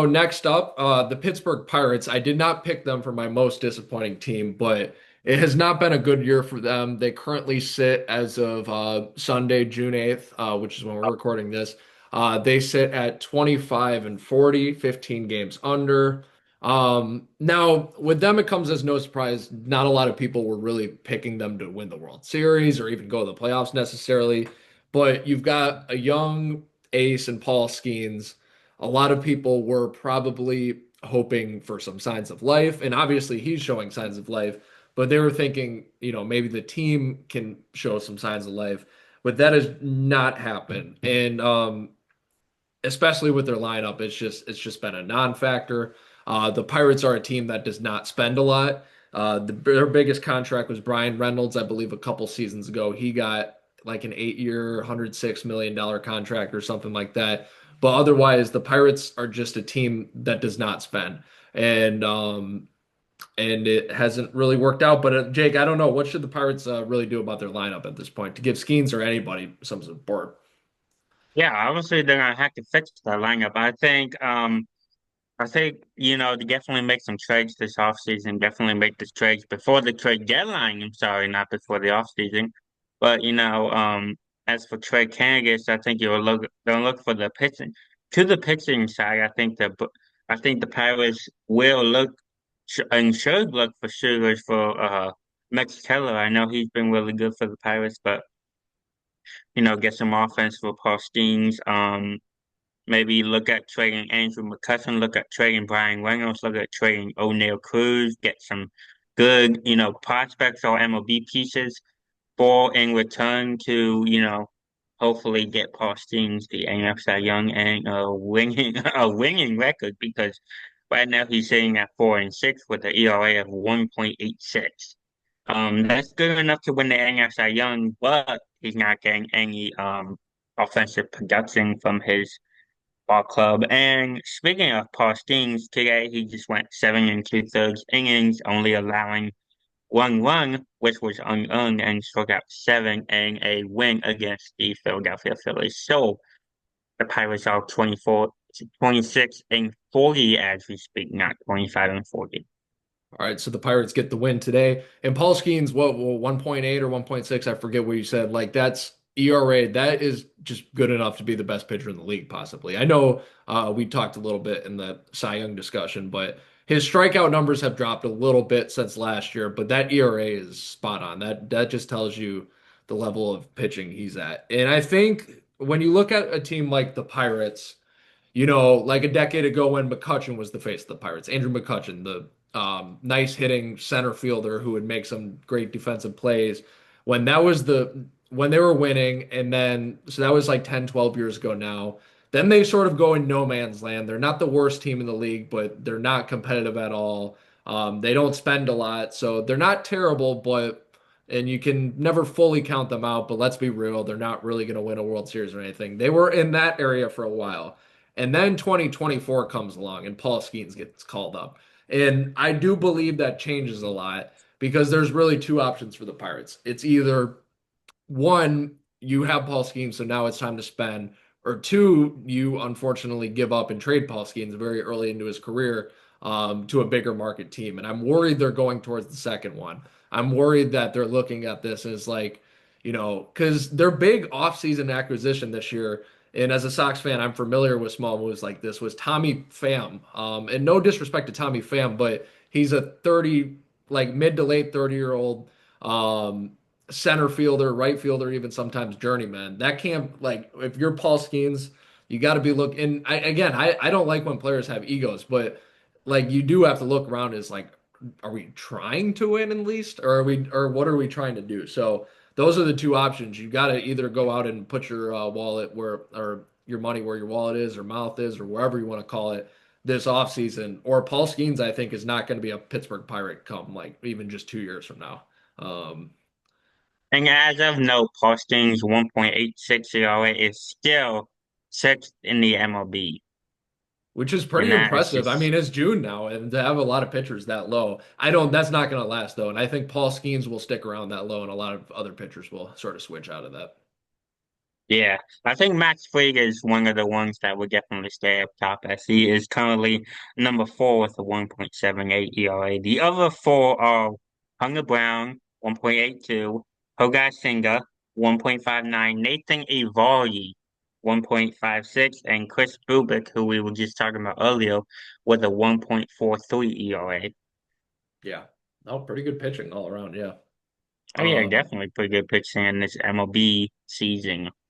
So next up, the Pittsburgh Pirates. I did not pick them for my most disappointing team, but it has not been a good year for them. They currently sit as of Sunday, June 8th, which is when we're recording this. They sit at 25 and 40, 15 games under. Now, with them, it comes as no surprise. Not a lot of people were really picking them to win the World Series or even go to the playoffs necessarily. But you've got a young ace in Paul Skenes. A lot of people were probably hoping for some signs of life, and obviously he's showing signs of life, but they were thinking, maybe the team can show some signs of life, but that has not happened. And especially with their lineup, it's just been a non-factor. The Pirates are a team that does not spend a lot. Their biggest contract was Brian Reynolds, I believe, a couple seasons ago. He got like an 8-year, $106 million contract or something like that. But otherwise, the Pirates are just a team that does not spend, and it hasn't really worked out. But Jake, I don't know, what should the Pirates really do about their lineup at this point to give Skeens or anybody some support? Yeah, obviously they're gonna have to fix that lineup. I think, to definitely make some trades this offseason, definitely make the trades before the trade deadline. I'm sorry, not before the offseason. But as for trade candidates, I think you'll gonna look for the pitching. To the pitching side, I think the Pirates will look and should look for shooters for Max Keller. I know he's been really good for the Pirates, but get some offense for Paul Skeens. Maybe look at trading Andrew McCutchen, look at trading Brian Reynolds, look at trading O'Neal Cruz, get some good, prospects or MLB pieces for in return to, hopefully get Paul Skeens the NFL Young and winning a winning record because right now he's sitting at 4-6 with an ERA of 1.86. That's good enough to win the NFL Young, but he's not getting any offensive production from his ball club. And speaking of Paul Skeens, today he just went 7 and 2/3 innings, only allowing one run, which was unearned, and struck out seven in a win against the Philadelphia Phillies. So the Pirates are 24, 26 and 40 as we speak, not 25 and 40. All right, so the Pirates get the win today. And Paul Skeens, what, 1.8 or 1.6? I forget what you said. Like that's ERA. That is just good enough to be the best pitcher in the league, possibly. I know we talked a little bit in the Cy Young discussion, but his strikeout numbers have dropped a little bit since last year, but that ERA is spot on. That just tells you the level of pitching he's at. And I think when you look at a team like the Pirates, like a decade ago when McCutchen was the face of the Pirates, Andrew McCutchen, the nice hitting center fielder who would make some great defensive plays. When they were winning, and then so that was like 10, 12 years ago now. Then they sort of go in no man's land. They're not the worst team in the league, but they're not competitive at all. They don't spend a lot, so they're not terrible, but and you can never fully count them out, but let's be real, they're not really going to win a World Series or anything. They were in that area for a while. And then 2024 comes along and Paul Skeens gets called up. And I do believe that changes a lot because there's really two options for the Pirates. It's either one, you have Paul Skeens, so now it's time to spend, or two, you unfortunately give up and trade Paul Skeens very early into his career to a bigger market team. And I'm worried they're going towards the second one. I'm worried that they're looking at this as like, because their big offseason acquisition this year, and as a Sox fan, I'm familiar with small moves like this, was Tommy Pham. And no disrespect to Tommy Pham, but he's a 30, like mid to late 30-year-old center fielder, right fielder, even sometimes journeyman. That can't like if you're Paul Skeens, you got to be looking. I don't like when players have egos, but like you do have to look around as like, are we trying to win at least, or are we, or what are we trying to do? So those are the two options. You got to either go out and put your wallet where, or your money where your wallet is, or mouth is, or wherever you want to call it this offseason, or Paul Skeens, I think, is not going to be a Pittsburgh Pirate come like even just 2 years from now. Um, And as of no, Paul Skeens' 1.86 ERA is still sixth in the MLB. which is pretty And that is impressive. I just mean, it's June now, and to have a lot of pitchers that low, I don't. That's not going to last though, and I think Paul Skeens will stick around that low, and a lot of other pitchers will sort of switch out of that. Yeah, I think Max Fried is one of the ones that would definitely stay up top as he is currently number four with a 1.78 ERA. The other four are Hunter Brown, 1.82, Hogai Singa, 1.59, Nathan Eovaldi, 1.56, and Chris Bubik, who we were just talking about earlier, with a 1.43 ERA. Yeah. Oh, pretty good pitching all around. Yeah. Oh yeah, Um, definitely pretty good pitching in this MLB season.